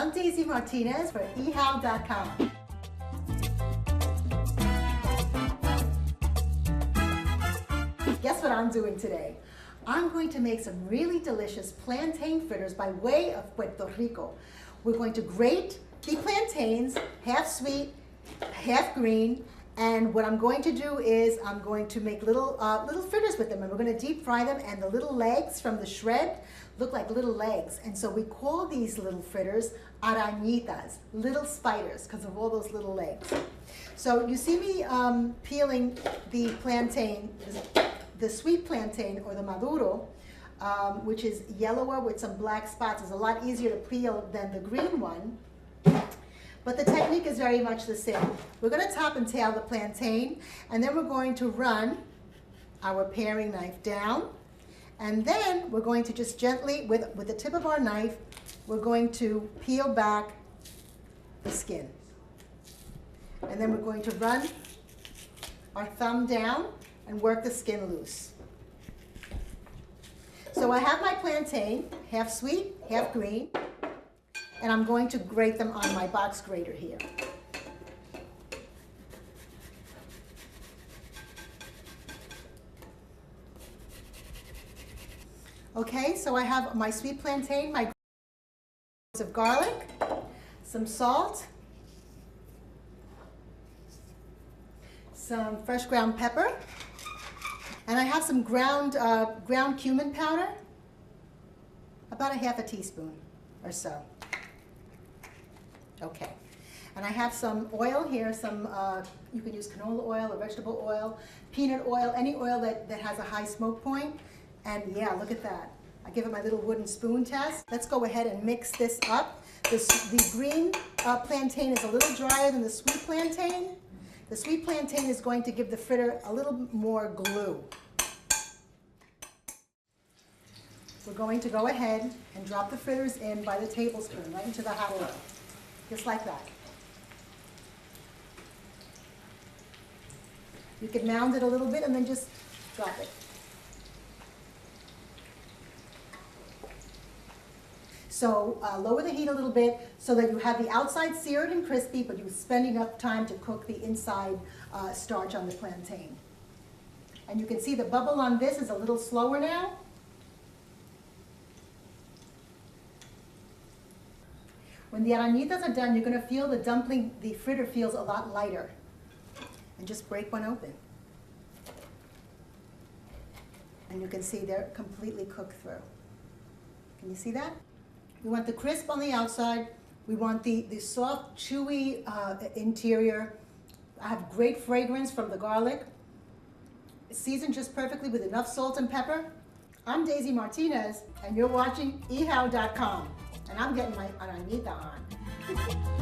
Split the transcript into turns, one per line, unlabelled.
I'm Daisy Martinez for ehow.com. Guess what I'm doing today? I'm going to make some really delicious plantain fritters by way of Puerto Rico. We're going to grate the plantains, half sweet, half green, and what I'm going to do is I'm going to make little fritters with them, and we're going to deep fry them, and the little legs from the shred look like little legs, and so we call these little fritters arañitas, little spiders, because of all those little legs. So you see me peeling the plantain, the sweet plantain or the maduro, which is yellower with some black spots. It's a lot easier to peel than the green one, but the technique is very much the same. We're going to top and tail the plantain, and then we're going to run our paring knife down, and then we're going to just gently, with the tip of our knife, we're going to peel back the skin. And then we're going to run our thumb down and work the skin loose. So I have my plantain, half sweet, half green, and I'm going to grate them on my box grater here. Okay, so I have my sweet plantain, my of garlic, some salt, some fresh ground pepper, and I have some ground cumin powder, about a half a teaspoon or so. Okay, and I have some oil here, you can use canola oil or vegetable oil, peanut oil, any oil that has a high smoke point, and yeah, look at that. I give it my little wooden spoon test. Let's go ahead and mix this up. The green plantain is a little drier than the sweet plantain. The sweet plantain is going to give the fritter a little more glue. We're going to go ahead and drop the fritters in by the tablespoon, right into the hot oil, just like that. You can mound it a little bit and then just drop it. So lower the heat a little bit so that you have the outside seared and crispy, but you spend enough time to cook the inside starch on the plantain. And you can see the bubble on this is a little slower now. When the arañitas are done, you're going to feel the fritter feels a lot lighter. And just break one open. And you can see they're completely cooked through. Can you see that? We want the crisp on the outside. We want the soft, chewy interior. I have great fragrance from the garlic. It's seasoned just perfectly with enough salt and pepper. I'm Daisy Martinez, and you're watching ehow.com. And I'm getting my arañita on.